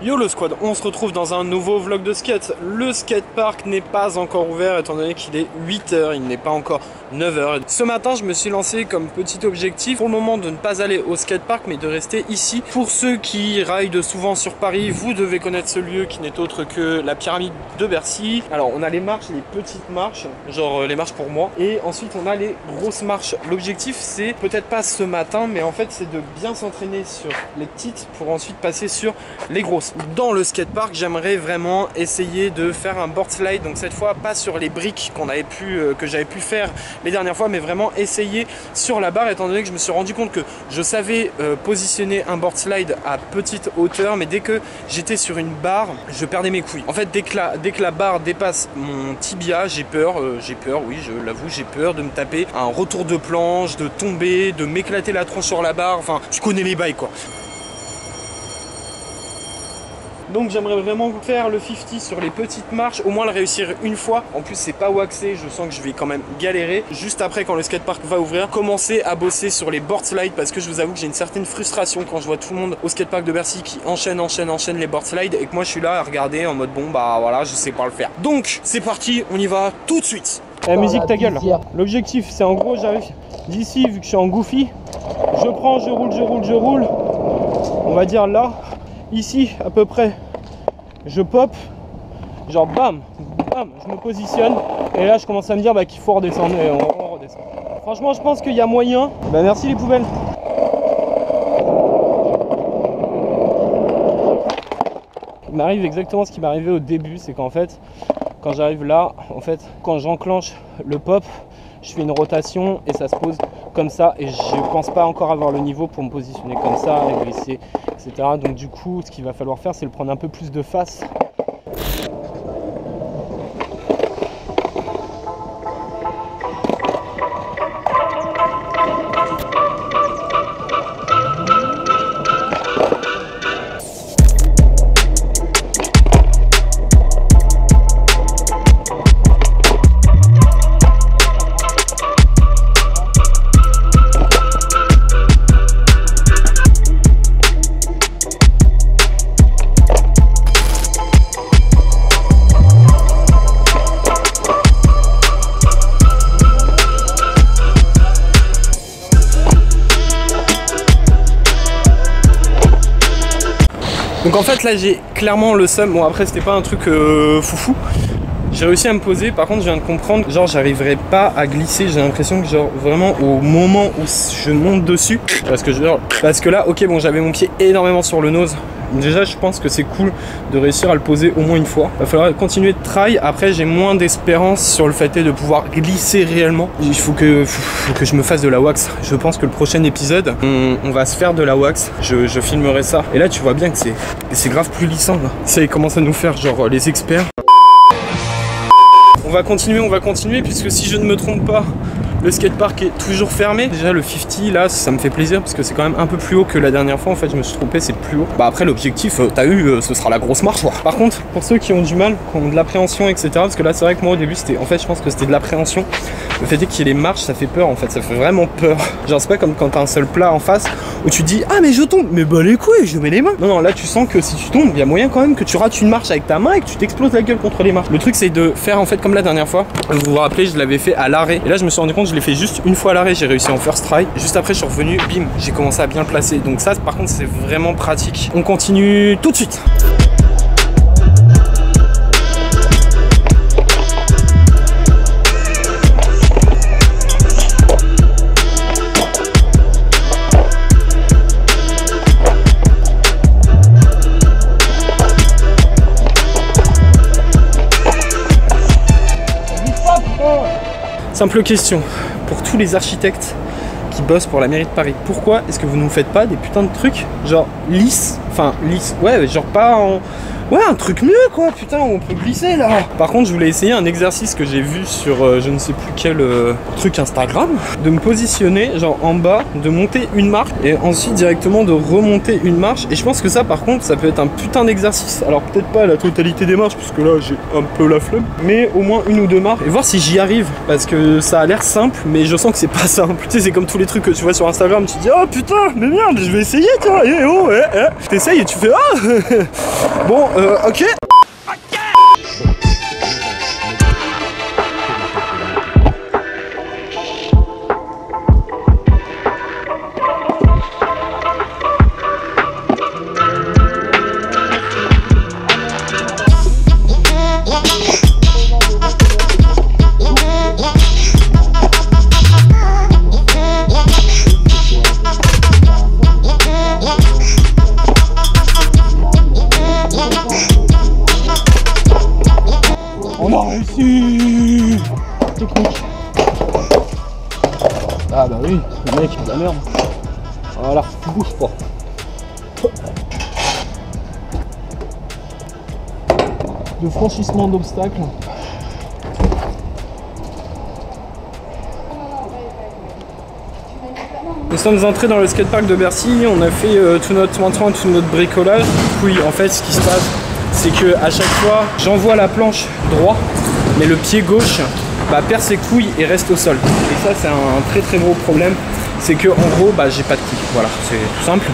Yo le squad, on se retrouve dans un nouveau vlog de skate. Le skatepark n'est pas encore ouvert étant donné qu'il est 8 h, il n'est pas encore 9 h. Ce matin je me suis lancé comme petit objectif pour le moment de ne pas aller au skatepark mais de rester ici. Pour ceux qui raident souvent sur Paris, vous devez connaître ce lieu qui n'est autre que la pyramide de Bercy. Alors on a les marches, les petites marches, genre les marches pour moi, et ensuite on a les grosses marches. L'objectif c'est peut-être pas ce matin mais en fait c'est de bien s'entraîner sur les petites pour ensuite passer sur les grosses. Dans le skatepark, j'aimerais vraiment essayer de faire un board slide, donc cette fois pas sur les briques que j'avais pu faire les dernières fois, mais vraiment essayer sur la barre, étant donné que je me suis rendu compte que je savais positionner un board slide à petite hauteur, mais dès que j'étais sur une barre, je perdais mes couilles. En fait, dès que la barre dépasse mon tibia, j'ai peur, oui, je l'avoue, j'ai peur de me taper un retour de planche, de tomber, de m'éclater la tronche sur la barre, enfin, tu connais les bails quoi. Donc j'aimerais vraiment faire le 50 sur les petites marches, au moins le réussir une fois. En plus c'est pas waxé, je sens que je vais quand même galérer. Juste après, quand le skatepark va ouvrir, commencer à bosser sur les board slides, parce que je vous avoue que j'ai une certaine frustration quand je vois tout le monde au skatepark de Bercy qui enchaîne les board slides et que moi je suis là à regarder en mode bon bah voilà, je sais pas le faire. Donc c'est parti, on y va tout de suite. La musique ta gueule. L'objectif c'est en gros, j'arrive d'ici, vu que je suis en goofy, je prends, je roule, on va dire là. Ici à peu près je pop, genre bam bam, je me positionne et là je commence à me dire bah, qu'il faut redescendre et on redescend. Franchement je pense qu'il y a moyen. Bah merci les poubelles. Il m'arrive exactement ce qui m'est arrivé au début, c'est qu'en fait quand j'arrive là, en fait quand j'enclenche le pop, je fais une rotation et ça se pose comme ça et je pense pas encore avoir le niveau pour me positionner comme ça et glisser, etc. Donc du coup ce qu'il va falloir faire c'est le prendre un peu plus de face. Donc en fait là j'ai clairement le seum, bon après c'était pas un truc foufou. J'ai réussi à me poser, par contre je viens de comprendre, genre j'arriverai pas à glisser, j'ai l'impression que genre vraiment au moment où je monte dessus, parce que là ok bon j'avais mon pied énormément sur le nose. Déjà je pense que c'est cool de réussir à le poser au moins une fois. Il va falloir continuer de try. Après j'ai moins d'espérance sur le fait de pouvoir glisser réellement. Il faut que je me fasse de la wax. Je pense que le prochain épisode on va se faire de la wax. Je filmerai ça. Et là tu vois bien que c'est grave plus lissant là. Ça commence à nous faire genre les experts. On va continuer puisque si je ne me trompe pas, le skatepark est toujours fermé. Déjà le 50 là ça me fait plaisir parce que c'est quand même un peu plus haut que la dernière fois. En fait je me suis trompé, c'est plus haut. Bah après l'objectif t'as eu, ce sera la grosse marche quoi. Par contre pour ceux qui ont du mal, qui ont de l'appréhension etc, parce que là c'est vrai que moi au début c'était, en fait je pense que c'était de l'appréhension. Le fait est qu'il y ait les marches ça fait peur en fait, ça fait vraiment peur. Genre c'est pas comme quand t'as un seul plat en face où tu te dis ah mais je tombe, mais bah les couilles je mets les mains. Non là tu sens que si tu tombes il y a moyen quand même que tu rates une marche avec ta main et que tu t'exploses la gueule contre les marches. Le truc c'est de faire en fait comme la dernière fois. Vous vous rappelez je l'avais fait à l'arrêt et là je me suis rendu compte je l'ai fait juste une fois à l'arrêt, j'ai réussi en first try. Juste après je suis revenu, bim, j'ai commencé à bien le placer. Donc ça par contre c'est vraiment pratique. On continue tout de suite. Simple question pour tous les architectes qui bossent pour la mairie de Paris. Pourquoi est-ce que vous ne faites pas des putains de trucs genre lisses, enfin lisses, ouais genre pas en... Ouais, un truc mieux quoi, putain, on peut glisser là. Par contre, je voulais essayer un exercice que j'ai vu sur je ne sais plus quel truc Instagram, de me positionner genre en bas, de monter une marche et ensuite directement de remonter une marche. Et je pense que ça par contre, ça peut être un putain d'exercice. Alors peut-être pas la totalité des marches, puisque là j'ai un peu la flemme, mais au moins une ou deux marches et voir si j'y arrive. Parce que ça a l'air simple, mais je sens que c'est pas simple. Tu sais, c'est comme tous les trucs que tu vois sur Instagram, tu te dis oh putain, mais merde, je vais essayer, tu vois, oh, t'essayes t'essayes et tu fais ah. Bon, ok. On a réussi. Technique. Ah bah oui, le mec, de la merde. Voilà, tu bouges pas. De franchissement d'obstacles. Nous sommes entrés dans le skatepark de Bercy, on a fait tout notre entraînement, tout notre bricolage. Oui, en fait, ce qui se passe, c'est que à chaque fois, j'envoie la planche droit, mais le pied gauche perd ses couilles et reste au sol. Et ça, c'est un très très gros problème. C'est que en gros, j'ai pas de couilles. Voilà, c'est tout simple.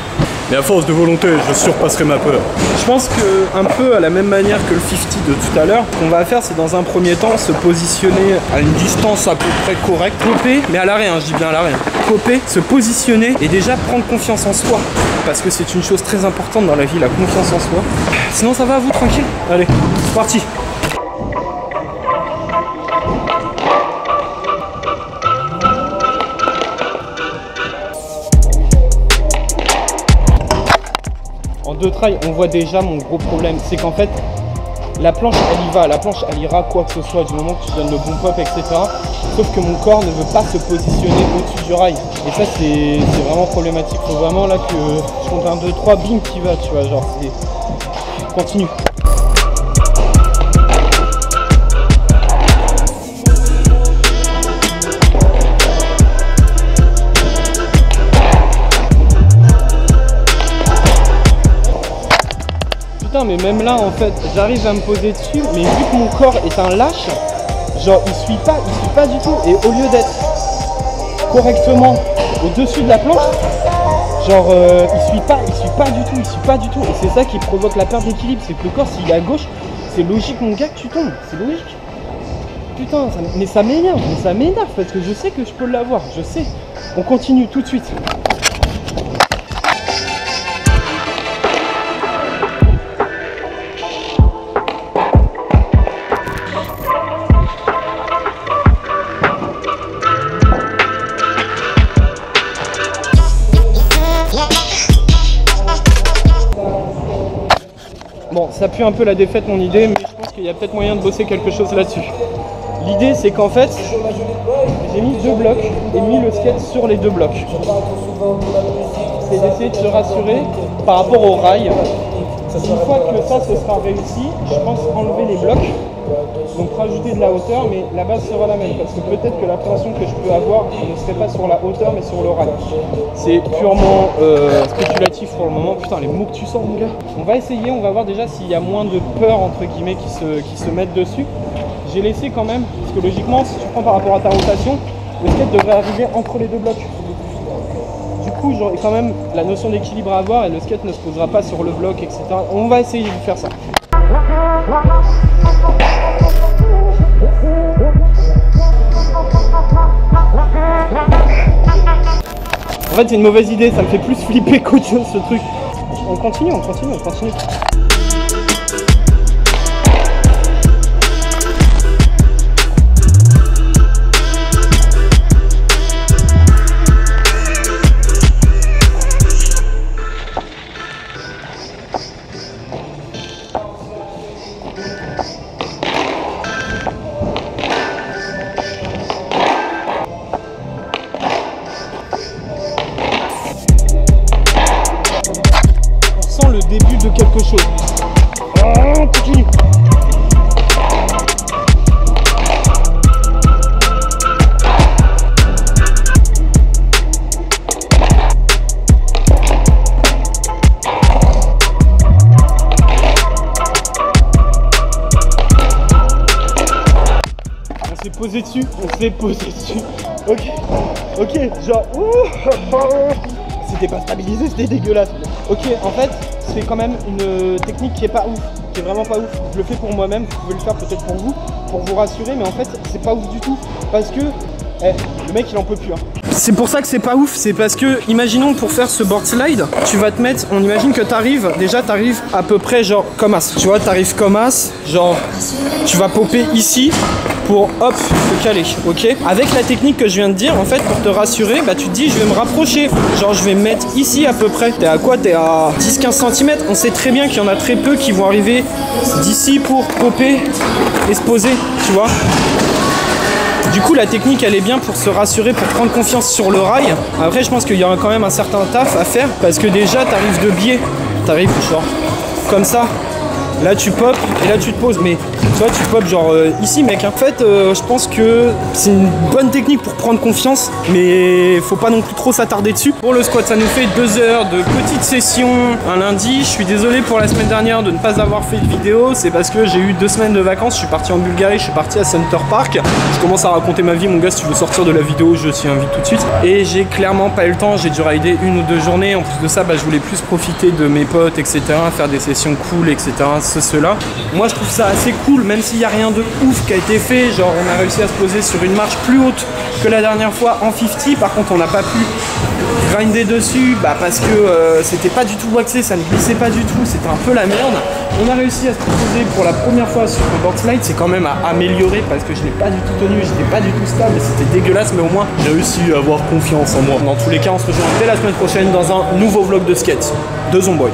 Mais à force de volonté, je surpasserai ma peur. Je pense que un peu à la même manière que le 50 de tout à l'heure, ce qu'on va faire, c'est dans un premier temps se positionner à une distance à peu près correcte, coper, mais à l'arrêt, je dis bien à l'arrêt, coper, se positionner et déjà prendre confiance en soi, parce que c'est une chose très importante dans la vie, la confiance en soi. Sinon, ça va à vous, tranquille? Allez, c'est parti. En deux trails, on voit déjà mon gros problème, c'est qu'en fait, la planche, elle y va, la planche, elle ira quoi que ce soit, du moment que tu donnes le bon pop, etc. Sauf que mon corps ne veut pas se positionner au-dessus du rail. Et ça, c'est vraiment problématique. Faut vraiment là que je compte 1, 2, 3, bim, qui va, tu vois, genre, c'est... Continue. Mais même là en fait j'arrive à me poser dessus, mais vu que mon corps est un lâche, genre il suit pas du tout, et au lieu d'être correctement au-dessus de la planche, genre il suit pas du tout, et c'est ça qui provoque la perte d'équilibre, c'est que le corps s'il est à gauche, c'est logique mon gars que tu tombes, c'est logique. Putain, mais ça m'énerve parce que je sais que je peux l'avoir, je sais. On continue tout de suite. Bon, ça pue un peu la défaite mon idée, mais je pense qu'il y a peut-être moyen de bosser quelque chose là-dessus. L'idée c'est qu'en fait, j'ai mis 2 blocs et mis le skate sur les 2 blocs. C'est d'essayer de se rassurer par rapport au rail. Une fois que ça ce sera réussi, je pense enlever les blocs, donc rajouter de la hauteur, mais la base sera la même, parce que peut-être que l'appréhension que je peux avoir ne serait pas sur la hauteur mais sur le rail. C'est purement spéculatif pour le moment. Putain, les mots que tu sens mon gars. On va essayer, on va voir déjà s'il y a moins de peur entre guillemets qui se mettent dessus. J'ai laissé quand même, parce que logiquement si tu prends par rapport à ta rotation, le skate devrait arriver entre les 2 blocs. Du coup j'aurai quand même la notion d'équilibre à avoir et le skate ne se posera pas sur le bloc, etc. On va essayer de faire ça. En fait c'est une mauvaise idée, ça me fait plus flipper qu'autre chose ce truc. On continue. Le début de quelque chose. On continue. On s'est posé dessus, Ok, genre c'était pas stabilisé, c'était dégueulasse. Ok, en fait, c'est quand même une technique qui est pas ouf, qui est vraiment pas ouf. Je le fais pour moi-même, vous pouvez le faire peut-être pour vous rassurer, mais en fait, c'est pas ouf du tout. Parce que, le mec, il en peut plus. Hein. C'est pour ça que c'est pas ouf, c'est parce que, imaginons pour faire ce board slide, tu vas te mettre, on imagine que t'arrives à peu près genre comme as. Tu vois, t'arrives comme as, genre, tu vas popper ici pour hop, te caler, ok? Avec la technique que je viens de dire, en fait, pour te rassurer, bah tu te dis, je vais me rapprocher. Genre, je vais me mettre ici à peu près. T'es à quoi? T'es à 10-15 cm. On sait très bien qu'il y en a très peu qui vont arriver d'ici pour popper et se poser, tu vois? Du coup, la technique, elle est bien pour se rassurer, pour prendre confiance sur le rail. Après, je pense qu'il y aura quand même un certain taf à faire parce que déjà, t'arrives de biais. T'arrives genre comme ça. Là, tu pop et là, tu te poses. Mais toi, tu pop genre ici, mec. En fait, je pense que c'est une bonne technique pour prendre confiance, mais faut pas non plus trop s'attarder dessus. Pour le squat, ça nous fait 2 heures de petite session un lundi. Je suis désolé pour la semaine dernière de ne pas avoir fait de vidéo. C'est parce que j'ai eu 2 semaines de vacances. Je suis parti en Bulgarie, je suis parti à Center Park. Je commence à raconter ma vie, mon gars. Si tu veux sortir de la vidéo, je t'y invite tout de suite. Et j'ai clairement pas eu le temps. J'ai dû rider 1 ou 2 journées. En plus de ça, bah, je voulais plus profiter de mes potes, etc. Faire des sessions cool, etc. Cela. Moi, je trouve ça assez cool, même s'il n'y a rien de ouf qui a été fait. Genre, on a réussi à se poser sur une marche plus haute que la dernière fois en 50. Par contre, on n'a pas pu grinder dessus parce que c'était pas du tout waxé, ça ne glissait pas du tout, c'était un peu la merde. On a réussi à se poser pour la première fois sur le board slide. C'est quand même à améliorer parce que je n'ai pas du tout tenu, j'étais pas du tout stable, c'était dégueulasse, mais au moins j'ai réussi à avoir confiance en moi. Dans tous les cas, on se rejoint dès la semaine prochaine dans un nouveau vlog de skate de Zomboy.